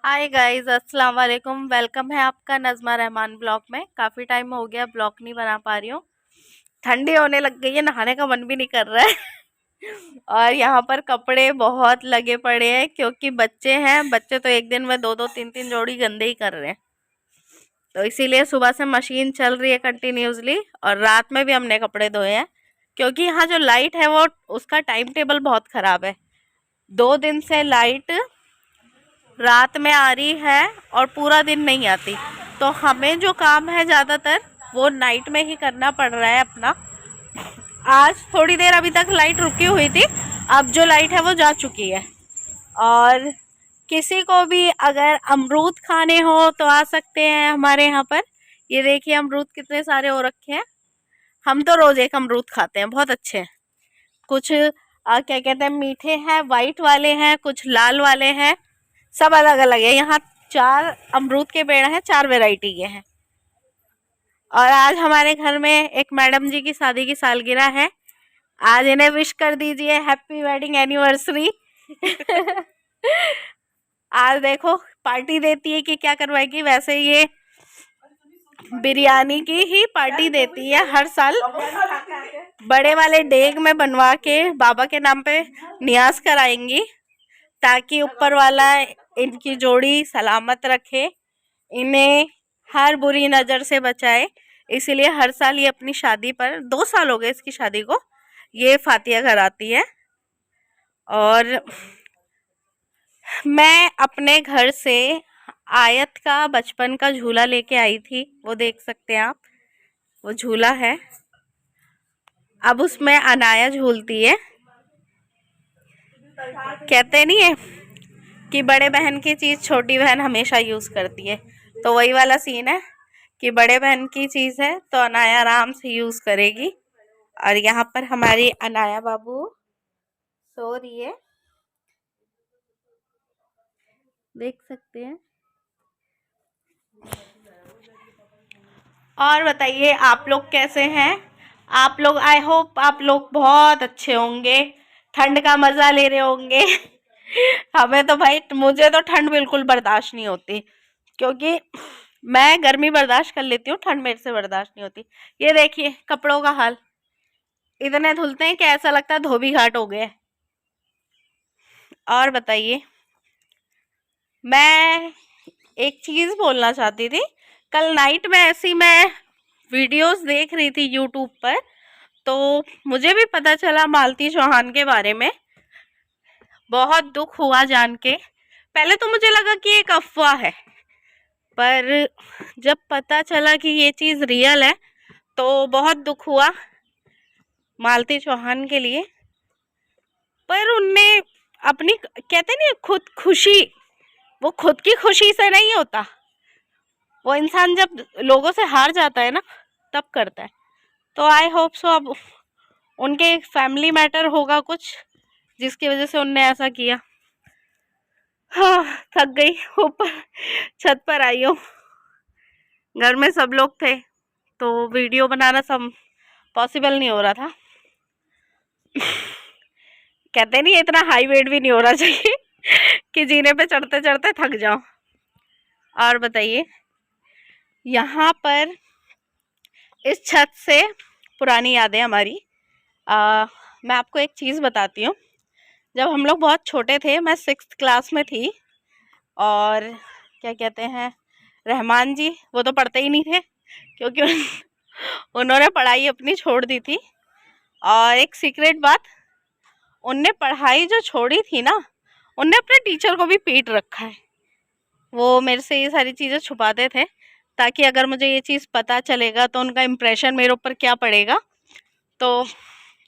Hi guys, अस्सलाम वालेकुम। Welcome है आपका नज़मा रहमान ब्लॉग में। काफ़ी टाइम हो गया ब्लॉग नहीं बना पा रही हूँ। ठंडी होने लग गई है, नहाने का मन भी नहीं कर रहा है। और यहाँ पर कपड़े बहुत लगे पड़े हैं क्योंकि बच्चे हैं। बच्चे तो एक दिन में दो दो तीन तीन जोड़ी गंदे ही कर रहे हैं। तो इसीलिए सुबह से मशीन चल रही है कंटिन्यूसली, और रात में भी हमने कपड़े धोए हैं क्योंकि यहाँ जो लाइट है वो उसका टाइम टेबल बहुत ख़राब है। 2 दिन से लाइट रात में आ रही है और पूरा दिन नहीं आती। तो हमें जो काम है ज़्यादातर वो नाइट में ही करना पड़ रहा है अपना। आज थोड़ी देर अभी तक लाइट रुकी हुई थी, अब जो लाइट है वो जा चुकी है। और किसी को भी अगर अमरूद खाने हो तो आ सकते हैं हमारे यहाँ पर। ये देखिए अमरूद कितने सारे हो रखे हैं। हम तो रोज़ एक अमरूद खाते हैं, बहुत अच्छे हैं। कुछ क्या कहते हैं, मीठे हैं, वाइट वाले हैं, कुछ लाल वाले हैं, सब अलग अलग है। यहाँ 4 अमरूद के पेड़ हैं, 4 वैरायटी के हैं। और आज हमारे घर में एक मैडम जी की शादी की सालगिरह है। आज इन्हें विश कर दीजिए हैप्पी वेडिंग एनिवर्सरी। आज देखो पार्टी देती है कि क्या करवाएगी। वैसे ये बिरयानी की ही पार्टी देती है हर साल। बड़े वाले डेग में बनवा के बाबा के नाम पे नियाज कराएंगी ताकि ऊपर वाला इनकी जोड़ी सलामत रखे, इन्हें हर बुरी नज़र से बचाए। इसीलिए हर साल ये अपनी शादी पर, 2 साल हो गए इसकी शादी को, ये फातिया कराती है। और मैं अपने घर से आयत का बचपन का झूला लेके आई थी, वो देख सकते हैं आप, वो झूला है। अब उसमें अनाया झूलती है। कहते नहीं है कि बड़े बहन की चीज़ छोटी बहन हमेशा यूज़ करती है, तो वही वाला सीन है कि बड़े बहन की चीज़ है तो अनाया आराम से यूज़ करेगी। और यहाँ पर हमारी अनाया बाबू सो रही है, देख सकते हैं। और बताइए आप लोग कैसे हैं। आप लोग, आई होप आप लोग बहुत अच्छे होंगे, ठंड का मज़ा ले रहे होंगे। हमें तो भाई, मुझे तो ठंड बिल्कुल बर्दाश्त नहीं होती क्योंकि मैं गर्मी बर्दाश्त कर लेती हूँ, ठंड मेरे से बर्दाश्त नहीं होती। ये देखिए कपड़ों का हाल, इतने धुलते हैं कि ऐसा लगता है धोबी घाट हो गए। और बताइए, मैं एक चीज़ बोलना चाहती थी। कल नाइट में ऐसी मैं वीडियोस देख रही थी यूट्यूब पर, तो मुझे भी पता चला मालती चौहान के बारे में। बहुत दुख हुआ जान के। पहले तो मुझे लगा कि एक अफवाह है, पर जब पता चला कि ये चीज़ रियल है तो बहुत दुख हुआ मालती चौहान के लिए। पर उनने अपनी, कहते नहीं, खुद खुशी, वो खुद की खुशी से नहीं होता। वो इंसान जब लोगों से हार जाता है ना, तब करता है। तो आई होप सो अब उनके फैमिली मैटर होगा कुछ जिसकी वजह से उनने ऐसा किया। हाँ, थक गई। ऊपर छत पर आई हूँ, घर में सब लोग थे तो वीडियो बनाना सब पॉसिबल नहीं हो रहा था। कहते नहीं, इतना हाई वेट भी नहीं हो रहा चाहिए कि जीने पे चढ़ते चढ़ते थक जाओ। और बताइए, यहाँ पर इस छत से पुरानी यादें हमारी। मैं आपको एक चीज़ बताती हूँ। जब हम लोग बहुत छोटे थे, मैं 6th क्लास में थी, और क्या कहते हैं, रहमान जी वो तो पढ़ते ही नहीं थे क्योंकि उन्होंने पढ़ाई अपनी छोड़ दी थी। और एक सीक्रेट बात, उनने पढ़ाई जो छोड़ी थी ना, उनने अपने टीचर को भी पीट रखा है। वो मेरे से ये सारी चीज़ें छुपाते थे ताकि अगर मुझे ये चीज़ पता चलेगा तो उनका इम्प्रेशन मेरे ऊपर क्या पड़ेगा। तो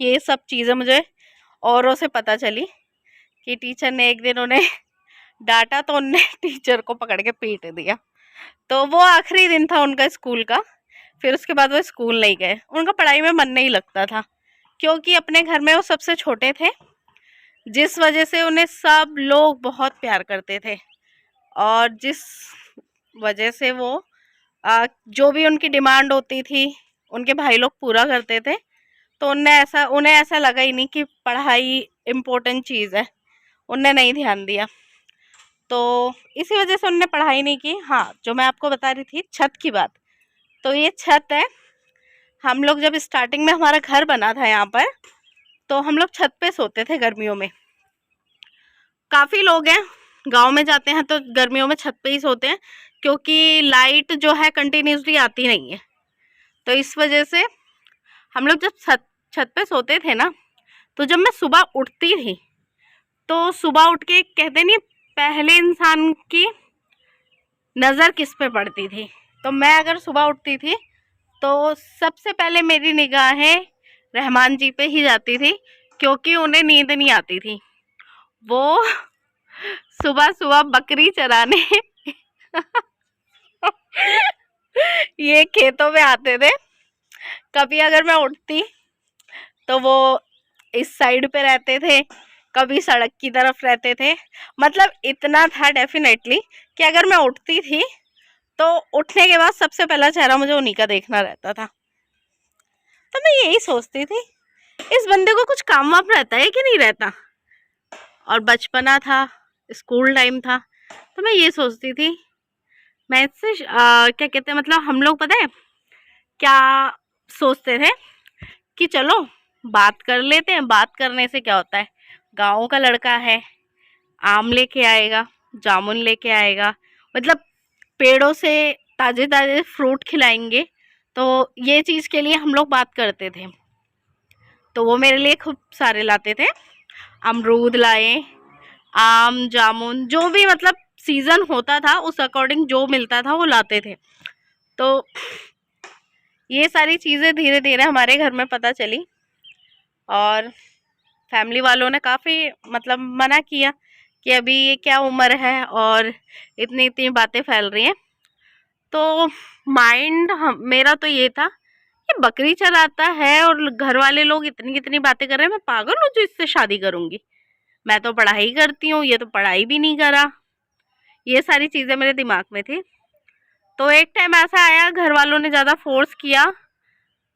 ये सब चीज़ें मुझे औरों से पता चली कि टीचर ने एक दिन उन्हें डांटा तो उनने टीचर को पकड़ के पीट दिया। तो वो आखिरी दिन था उनका स्कूल का। फिर उसके बाद वो स्कूल नहीं गए, उनका पढ़ाई में मन नहीं लगता था क्योंकि अपने घर में वो सबसे छोटे थे, जिस वजह से उन्हें सब लोग बहुत प्यार करते थे। और जिस वजह से वो जो भी उनकी डिमांड होती थी उनके भाई लोग पूरा करते थे। तो उन्हें ऐसा लगा ही नहीं कि पढ़ाई इम्पोर्टेंट चीज़ है, उनने नहीं ध्यान दिया। तो इसी वजह से उन्होंने पढ़ाई नहीं की। हाँ, जो मैं आपको बता रही थी छत की बात, तो ये छत है। हम लोग जब स्टार्टिंग में हमारा घर बना था यहाँ पर, तो हम लोग छत पे सोते थे गर्मियों में। काफ़ी लोग हैं गांव में जाते हैं तो गर्मियों में छत पे ही सोते हैं, क्योंकि लाइट जो है कंटिन्यूसली आती नहीं है। तो इस वजह से हम लोग जब छत पे सोते थे ना, तो जब मैं सुबह उठती थी, तो सुबह उठ के कहते नहीं पहले इंसान की नज़र किस पे पड़ती थी, तो मैं अगर सुबह उठती थी तो सबसे पहले मेरी निगाहें रहमान जी पे ही जाती थी, क्योंकि उन्हें नींद नहीं आती थी। वो सुबह सुबह बकरी चराने ये खेतों में आते थे। कभी अगर मैं उठती तो वो इस साइड पे रहते थे, कभी सड़क की तरफ रहते थे। मतलब इतना था डेफिनेटली कि अगर मैं उठती थी तो उठने के बाद सबसे पहला चेहरा मुझे उन्हीं का देखना रहता था। तो मैं यही सोचती थी, इस बंदे को कुछ काम वाम रहता है कि नहीं रहता। और बचपना था, स्कूल टाइम था, तो मैं ये सोचती थी, मैं इससे क्या कहते हैं, मतलब हम लोग पता है क्या सोचते थे कि चलो बात कर लेते हैं। बात करने से क्या होता है, गाँव का लड़का है, आम लेके आएगा, जामुन लेके आएगा, मतलब पेड़ों से ताज़े ताज़े फ्रूट खिलाएंगे। तो ये चीज़ के लिए हम लोग बात करते थे। तो वो मेरे लिए खूब सारे लाते थे, अमरूद लाए, आम जामुन, जो भी मतलब सीज़न होता था उस अकॉर्डिंग जो मिलता था वो लाते थे। तो ये सारी चीज़ें धीरे धीरे हमारे घर में पता चली, और फैमिली वालों ने काफ़ी मतलब मना किया कि अभी ये क्या उम्र है और इतनी इतनी बातें फैल रही हैं। तो माइंड मेरा तो ये था कि बकरी चराता है और घर वाले लोग इतनी इतनी बातें कर रहे हैं, मैं पागल हूँ जो इससे शादी करूँगी। मैं तो पढ़ाई करती हूँ, ये तो पढ़ाई भी नहीं करा। ये सारी चीज़ें मेरे दिमाग में थी। तो एक टाइम ऐसा आया, घर वालों ने ज़्यादा फोर्स किया,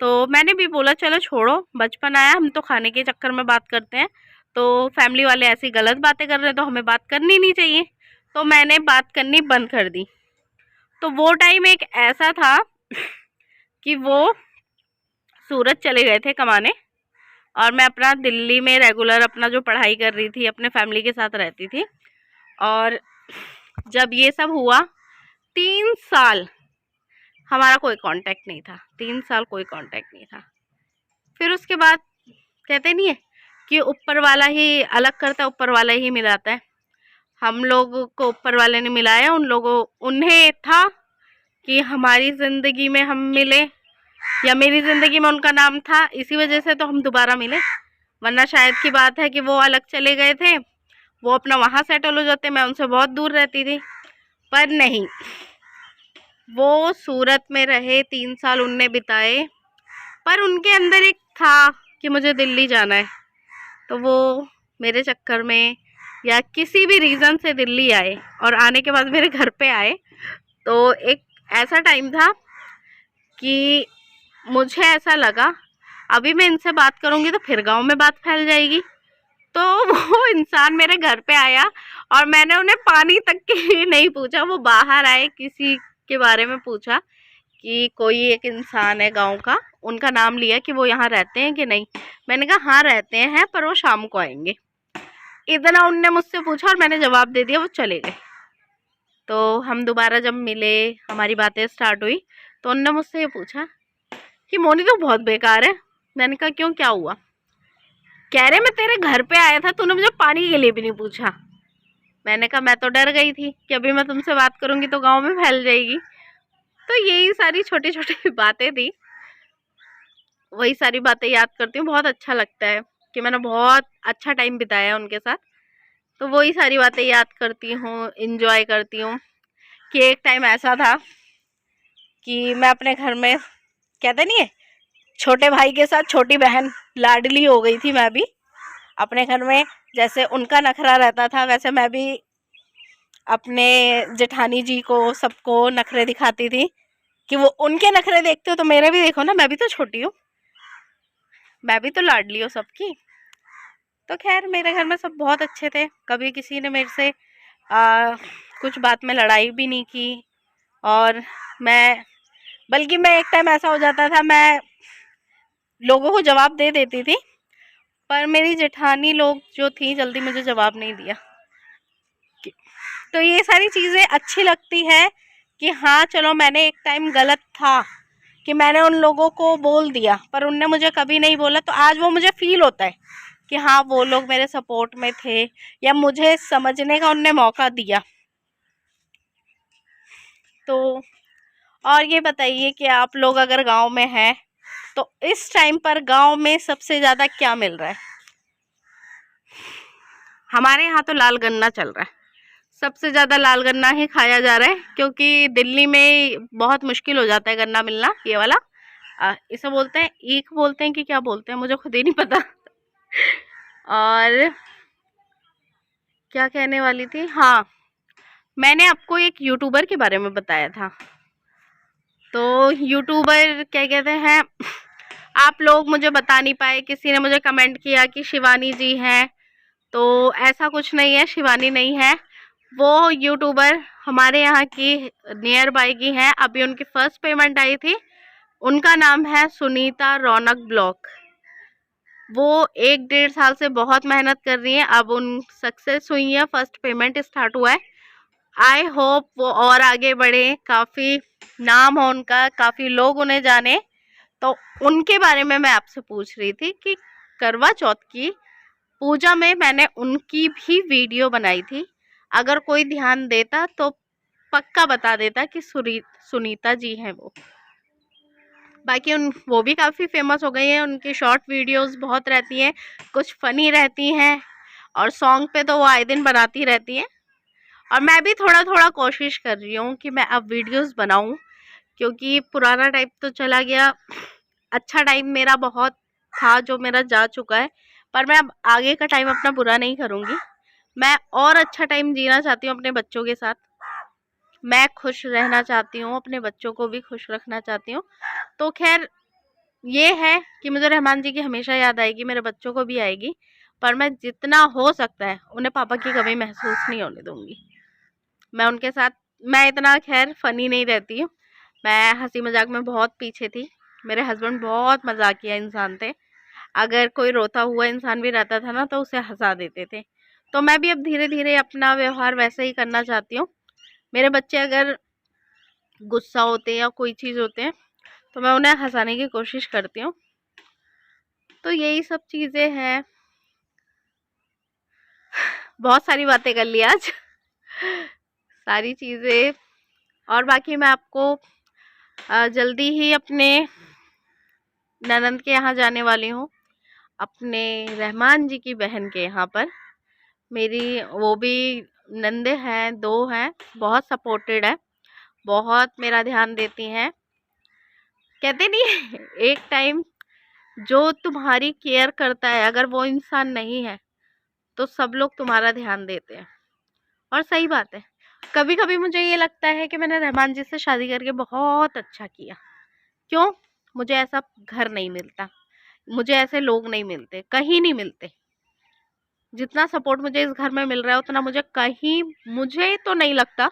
तो मैंने भी बोला चलो छोड़ो, बचपन आया, हम तो खाने के चक्कर में बात करते हैं। तो फैमिली वाले ऐसी गलत बातें कर रहे हैं तो हमें बात करनी नहीं चाहिए। तो मैंने बात करनी बंद कर दी। तो वो टाइम एक ऐसा था कि वो सूरत चले गए थे कमाने, और मैं अपना दिल्ली में रेगुलर अपना जो पढ़ाई कर रही थी, अपने फैमिली के साथ रहती थी। और जब ये सब हुआ, 3 साल हमारा कोई कांटेक्ट नहीं था, 3 साल कोई कांटेक्ट नहीं था। फिर उसके बाद कहते नहीं है कि ऊपर वाला ही अलग करता है, ऊपर वाला ही मिलाता है। हम लोगों को ऊपर वाले ने मिलाया, उन्हें था कि हमारी ज़िंदगी में हम मिले, या मेरी ज़िंदगी में उनका नाम था, इसी वजह से तो हम दोबारा मिले। वरना शायद की बात है कि वो अलग चले गए थे, वो अपना वहाँ सेटल हो जाते, मैं उनसे बहुत दूर रहती थी। पर नहीं, वो सूरत में रहे, 3 साल उनने बिताए, पर उनके अंदर एक था कि मुझे दिल्ली जाना है। तो वो मेरे चक्कर में या किसी भी रीज़न से दिल्ली आए, और आने के बाद मेरे घर पे आए। तो एक ऐसा टाइम था कि मुझे ऐसा लगा अभी मैं इनसे बात करूँगी तो फिर गांव में बात फैल जाएगी। तो वो इंसान मेरे घर पे आया, और मैंने उन्हें पानी तक के लिए नहीं पूछा, वो बाहर आए, किसी के बारे में पूछा कि कोई एक इंसान है गांव का, उनका नाम लिया कि वो यहाँ रहते हैं कि नहीं। मैंने कहा हाँ रहते हैं, पर वो शाम को आएंगे। इतना उनने मुझसे पूछा और मैंने जवाब दे दिया, वो चले गए। तो हम दोबारा जब मिले, हमारी बातें स्टार्ट हुई, तो उनने मुझसे ये पूछा कि मोनी तो बहुत बेकार है। मैंने कहा क्यों, क्या हुआ? कह रहे मैं तेरे घर पे आया था, तूने मुझे पानी के लिए भी नहीं पूछा। मैंने कहा मैं तो डर गई थी कि अभी मैं तुमसे बात करूंगी तो गांव में फैल जाएगी। तो यही सारी छोटी छोटी बातें थी, वही सारी बातें याद करती हूँ, बहुत अच्छा लगता है कि मैंने बहुत अच्छा टाइम बिताया उनके साथ। तो वही सारी बातें याद करती हूँ, इंजॉय करती हूँ। कि एक टाइम ऐसा था कि मैं अपने घर में, कहते नहीं है छोटे भाई के साथ छोटी बहन, लाडली हो गई थी मैं भी अपने घर में। जैसे उनका नखरा रहता था, वैसे मैं भी अपने जेठानी जी को, सबको नखरे दिखाती थी कि वो उनके नखरे देखते हो तो मेरे भी देखो ना, मैं भी तो छोटी हूँ, मैं भी तो लाडली हूँ सबकी। तो खैर मेरे घर में सब बहुत अच्छे थे, कभी किसी ने मेरे से कुछ बात में लड़ाई भी नहीं की। और बल्कि मैं एक टाइम ऐसा हो जाता था, मैं लोगों को जवाब दे देती थी, पर मेरी जेठानी लोग जो थी जल्दी मुझे जवाब नहीं दिया। तो ये सारी चीज़ें अच्छी लगती है कि हाँ चलो, मैंने एक टाइम गलत था कि मैंने उन लोगों को बोल दिया, पर उनने मुझे कभी नहीं बोला। तो आज वो मुझे फील होता है कि हाँ वो लोग मेरे सपोर्ट में थे, या मुझे समझने का उनने मौका दिया। तो और ये बताइए कि आप लोग अगर गांव में हैं तो इस टाइम पर गांव में सबसे ज़्यादा क्या मिल रहा है? हमारे यहाँ तो लाल गन्ना चल रहा है, सबसे ज़्यादा लाल गन्ना ही खाया जा रहा है, क्योंकि दिल्ली में बहुत मुश्किल हो जाता है गन्ना मिलना। ये वाला इसे बोलते हैं ईख, बोलते हैं कि क्या बोलते हैं, मुझे खुद ही नहीं पता। और क्या कहने वाली थी, हाँ मैंने आपको एक यूट्यूबर के बारे में बताया था। तो यूट्यूबर क्या कहते हैं, आप लोग मुझे बता नहीं पाए। किसी ने मुझे कमेंट किया कि शिवानी जी हैं, तो ऐसा कुछ नहीं है, शिवानी नहीं है। वो यूट्यूबर हमारे यहाँ की नियर बाई की हैं, अभी उनकी फर्स्ट पेमेंट आई थी। उनका नाम है सुनीता रौनक ब्लॉग। वो 1-1.5 साल से बहुत मेहनत कर रही हैं, अब उन सक्सेस हुई है, फर्स्ट पेमेंट स्टार्ट हुआ है। आई होप वो और आगे बढ़े, काफ़ी नाम हो उनका, काफ़ी लोग उन्हें जाने। तो उनके बारे में मैं आपसे पूछ रही थी कि करवा चौथ की पूजा में मैंने उनकी भी वीडियो बनाई थी। अगर कोई ध्यान देता तो पक्का बता देता कि सुनीता जी हैं वो। बाकी वो भी काफ़ी फेमस हो गई हैं, उनकी शॉर्ट वीडियोस बहुत रहती हैं, कुछ फ़नी रहती हैं, और सॉन्ग पे तो वो आए दिन बनाती रहती हैं। और मैं भी थोड़ा थोड़ा कोशिश कर रही हूँ कि मैं अब वीडियोस बनाऊँ, क्योंकि पुराना टाइम तो चला गया, अच्छा टाइम मेरा बहुत था जो मेरा जा चुका है। पर मैं अब आगे का टाइम अपना बुरा नहीं करूँगी, मैं और अच्छा टाइम जीना चाहती हूँ अपने बच्चों के साथ। मैं खुश रहना चाहती हूँ, अपने बच्चों को भी खुश रखना चाहती हूँ। तो खैर ये है कि मुझे रहमान जी की हमेशा याद आएगी, मेरे बच्चों को भी आएगी, पर मैं जितना हो सकता है उन्हें पापा की कमी महसूस नहीं होने दूंगी। मैं उनके साथ, मैं इतना खैर फ़नी नहीं रहती हूँ, मैं हंसी मजाक में बहुत पीछे थी। मेरे हस्बैंड बहुत मजाकिया इंसान थे, अगर कोई रोता हुआ इंसान भी रहता था ना तो उसे हंसा देते थे। तो मैं भी अब धीरे धीरे अपना व्यवहार वैसे ही करना चाहती हूँ। मेरे बच्चे अगर गुस्सा होते हैं या कोई चीज़ होते हैं तो मैं उन्हें हंसाने की कोशिश करती हूँ। तो यही सब चीज़ें हैं, बहुत सारी बातें कर ली आज। सारी चीज़ें, और बाकी मैं आपको जल्दी ही अपने ननंद के यहाँ जाने वाली हूँ, अपने रहमान जी की बहन के यहाँ पर। मेरी वो भी नंदे हैं, 2 हैं, बहुत सपोर्टेड है, बहुत मेरा ध्यान देती हैं। कहते नहीं एक टाइम जो तुम्हारी केयर करता है, अगर वो इंसान नहीं है तो सब लोग तुम्हारा ध्यान देते हैं। और सही बात है, कभी कभी मुझे ये लगता है कि मैंने रहमान जी से शादी करके बहुत अच्छा किया। क्यों? मुझे ऐसा घर नहीं मिलता, मुझे ऐसे लोग नहीं मिलते, कहीं नहीं मिलते। जितना सपोर्ट मुझे इस घर में मिल रहा है उतना मुझे कहीं, मुझे तो नहीं लगता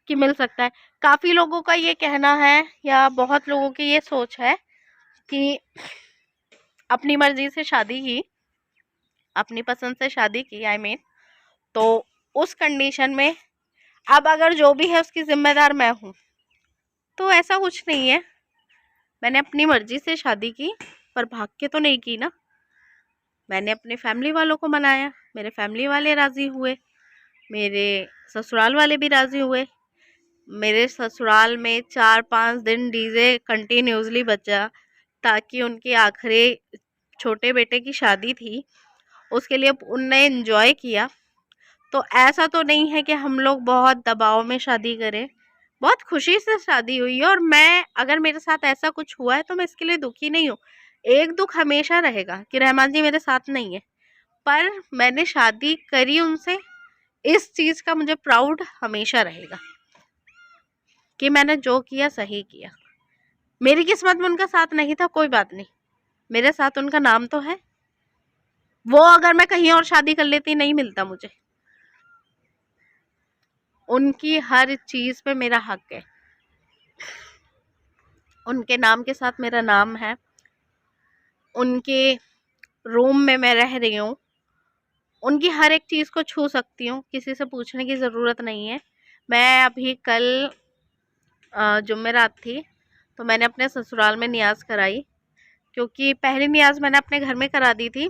कि मिल सकता है। काफ़ी लोगों का ये कहना है, या बहुत लोगों की ये सोच है कि अपनी मर्जी से शादी की, अपनी पसंद से शादी की, आई मीन, तो उस कंडीशन में अब अगर जो भी है उसकी जिम्मेदार मैं हूँ। तो ऐसा कुछ नहीं है, मैंने अपनी मर्जी से शादी की, पर भाग के तो नहीं की ना। मैंने अपने फैमिली वालों को मनाया, मेरे फैमिली वाले राज़ी हुए, मेरे ससुराल वाले भी राज़ी हुए। मेरे ससुराल में 4-5 दिन डीजे कंटिन्यूसली बजा, ताकि उनकी आखिरी छोटे बेटे की शादी थी, उसके लिए उनने एंजॉय किया। तो ऐसा तो नहीं है कि हम लोग बहुत दबाव में शादी करें, बहुत खुशी से शादी हुई है। और मैं, अगर मेरे साथ ऐसा कुछ हुआ है तो मैं इसके लिए दुखी नहीं हूँ। एक दुख हमेशा रहेगा कि रहमान जी मेरे साथ नहीं है, पर मैंने शादी करी उनसे, इस चीज़ का मुझे प्राउड हमेशा रहेगा कि मैंने जो किया सही किया। मेरी किस्मत में उनका साथ नहीं था, कोई बात नहीं, मेरे साथ उनका नाम तो है। वो अगर मैं कहीं और शादी कर लेती नहीं मिलता मुझे। उनकी हर चीज़ पे मेरा हक है, उनके नाम के साथ मेरा नाम है, उनके रूम में मैं रह रही हूँ, उनकी हर एक चीज़ को छू सकती हूँ, किसी से पूछने की ज़रूरत नहीं है। मैं अभी कल जुमेरात थी तो मैंने अपने ससुराल में नियाज़ कराई, क्योंकि पहली नियाज़ मैंने अपने घर में करा दी थी।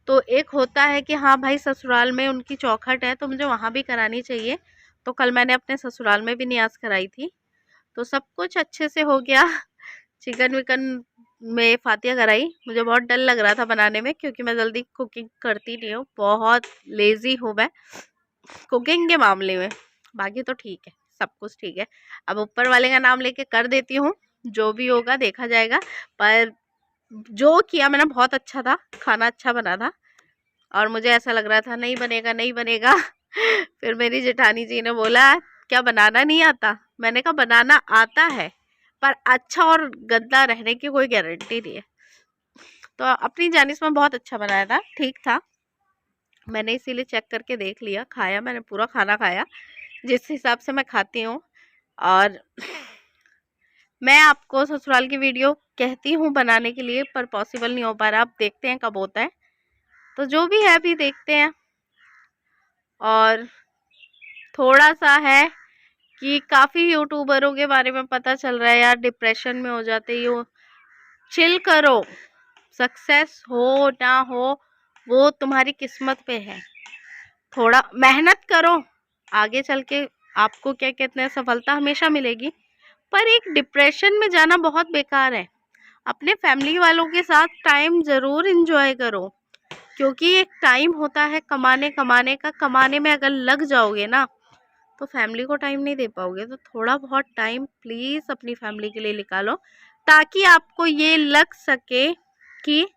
तो एक होता है कि हाँ भाई ससुराल में उनकी चौखट है तो मुझे वहाँ भी करानी चाहिए। तो कल मैंने अपने ससुराल में भी नियाज़ कराई थी, तो सब कुछ अच्छे से हो गया। चिकन विकन में फातिया कराई। मुझे बहुत डर लग रहा था बनाने में, क्योंकि मैं जल्दी कुकिंग करती नहीं हूँ, बहुत लेज़ी हूँ मैं कुकिंग के मामले में। बाकी तो ठीक है, सब कुछ ठीक है। अब ऊपर वाले का नाम लेके कर देती हूँ, जो भी होगा देखा जाएगा। पर जो किया मैंने बहुत अच्छा था, खाना अच्छा बना था, और मुझे ऐसा लग रहा था नहीं बनेगा नहीं बनेगा। फिर मेरी जेठानी जी ने बोला क्या बनाना नहीं आता? मैंने कहा बनाना आता है, पर अच्छा और गंदा रहने की कोई गारंटी नहीं है। तो अपनी जानिश में बहुत अच्छा बनाया था, ठीक था। मैंने इसीलिए चेक करके देख लिया, खाया, मैंने पूरा खाना खाया जिस हिसाब से मैं खाती हूँ। और मैं आपको ससुराल की वीडियो कहती हूँ बनाने के लिए, पर पॉसिबल नहीं हो पा रहा। अब देखते हैं कब होता है, तो जो भी है अभी देखते हैं। और थोड़ा सा है कि काफ़ी यूट्यूबरों के बारे में पता चल रहा है यार, डिप्रेशन में हो जाते हो। चिल करो, सक्सेस हो ना हो वो तुम्हारी किस्मत पे है। थोड़ा मेहनत करो, आगे चल के आपको क्या कहते हैं सफलता हमेशा मिलेगी। पर एक डिप्रेशन में जाना बहुत बेकार है। अपने फैमिली वालों के साथ टाइम ज़रूर एंजॉय करो, क्योंकि एक टाइम होता है कमाने कमाने का। कमाने में अगर लग जाओगे ना तो फैमिली को टाइम नहीं दे पाओगे। तो थोड़ा बहुत टाइम प्लीज़ अपनी फैमिली के लिए निकालो, ताकि आपको ये लग सके कि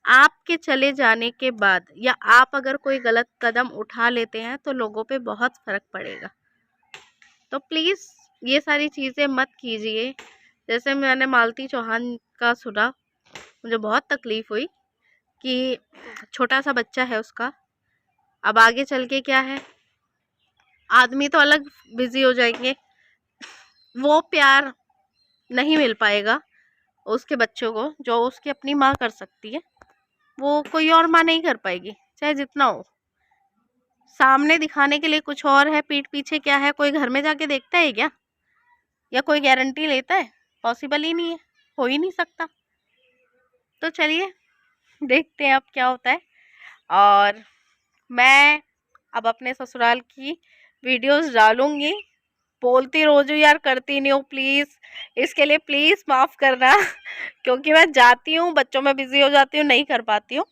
आपके चले जाने के बाद या आप अगर कोई गलत कदम उठा लेते हैं तो लोगों पे बहुत फ़र्क पड़ेगा। तो प्लीज़ ये सारी चीज़ें मत कीजिए। जैसे मैंने मालती चौहान का सुना, मुझे बहुत तकलीफ़ हुई कि छोटा सा बच्चा है उसका। अब आगे चल के क्या है, आदमी तो अलग बिज़ी हो जाएंगे, वो प्यार नहीं मिल पाएगा उसके बच्चों को जो उसकी अपनी माँ कर सकती है, वो कोई और माँ नहीं कर पाएगी, चाहे जितना हो। सामने दिखाने के लिए कुछ और है, पीठ पीछे क्या है, कोई घर में जाके देखता है क्या? या कोई गारंटी लेता है? पॉसिबल ही नहीं है, हो ही नहीं सकता। तो चलिए देखते हैं अब क्या होता है। और मैं अब अपने ससुराल की वीडियोस डालूंगी। बोलती रोज़ हूँ यार, करती नहीं हूँ, प्लीज़ इसके लिए प्लीज़ माफ़ करना। क्योंकि मैं जाती हूँ, बच्चों में बिज़ी हो जाती हूँ, नहीं कर पाती हूँ।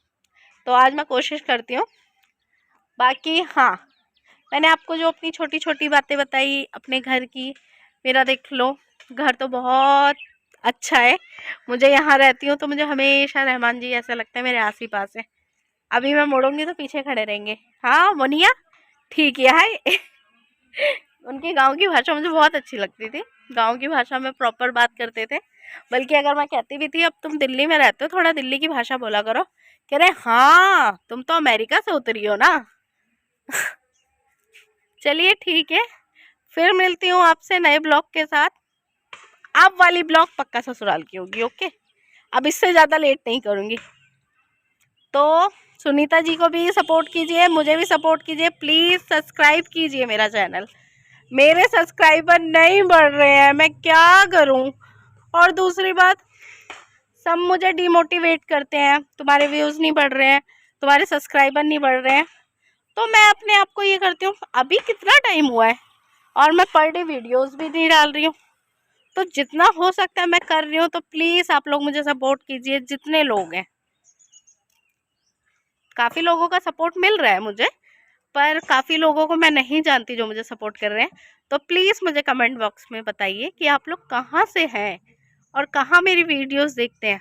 तो आज मैं कोशिश करती हूँ। बाकी हाँ, मैंने आपको जो अपनी छोटी छोटी बातें बताई अपने घर की, मेरा देख लो घर तो बहुत अच्छा है। मुझे यहाँ रहती हूँ तो मुझे हमेशा रहमान जी ऐसा लगता है मेरे आस ही पास है। अभी मैं मुड़ूंगी तो पीछे खड़े रहेंगे। हाँ मोनिया, ठीक है हाय। उनकी गांव की भाषा मुझे बहुत अच्छी लगती थी। गांव की भाषा में प्रॉपर बात करते थे। बल्कि अगर मैं कहती भी थी अब तुम दिल्ली में रहते हो, थोड़ा दिल्ली की भाषा बोला करो, कह रहे हाँ तुम तो अमेरिका से उतरी हो ना। चलिए ठीक है, फिर मिलती हूँ आपसे नए ब्लॉग के साथ। आप वाली ब्लॉग पक्का ससुराल की होगी, ओके? अब इससे ज़्यादा लेट नहीं करूँगी। तो सुनीता जी को भी सपोर्ट कीजिए, मुझे भी सपोर्ट कीजिए, प्लीज़ सब्सक्राइब कीजिए मेरा चैनल। मेरे सब्सक्राइबर नहीं बढ़ रहे हैं, मैं क्या करूं? और दूसरी बात, सब मुझे डिमोटिवेट करते हैं, तुम्हारे व्यूज़ नहीं बढ़ रहे हैं, तुम्हारे सब्सक्राइबर नहीं बढ़ रहे हैं। तो मैं अपने आप को ये करती हूँ, अभी कितना टाइम हुआ है और मैं पर डे वीडियोज़ भी नहीं डाल रही हूँ। तो जितना हो सकता है मैं कर रही हूँ। तो प्लीज़ आप लोग मुझे सपोर्ट कीजिए, जितने लोग हैं। काफ़ी लोगों का सपोर्ट मिल रहा है मुझे, पर काफ़ी लोगों को मैं नहीं जानती जो मुझे सपोर्ट कर रहे हैं। तो प्लीज़ मुझे कमेंट बॉक्स में बताइए कि आप लोग कहाँ से हैं और कहाँ मेरी वीडियोस देखते हैं।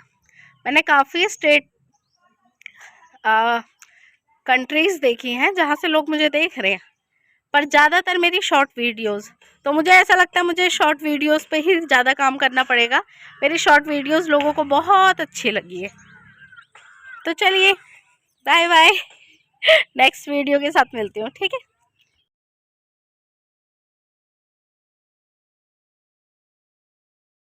मैंने काफ़ी स्टेट कंट्रीज़ देखी हैं जहाँ से लोग मुझे देख रहे हैं, पर ज़्यादातर मेरी शॉर्ट वीडियोस। तो मुझे ऐसा लगता है मुझे शॉर्ट वीडियोस पे ही ज़्यादा काम करना पड़ेगा। मेरी शॉर्ट वीडियोस लोगों को बहुत अच्छी लगी है। तो चलिए बाय बाय, नेक्स्ट वीडियो के साथ मिलती हूँ, ठीक है?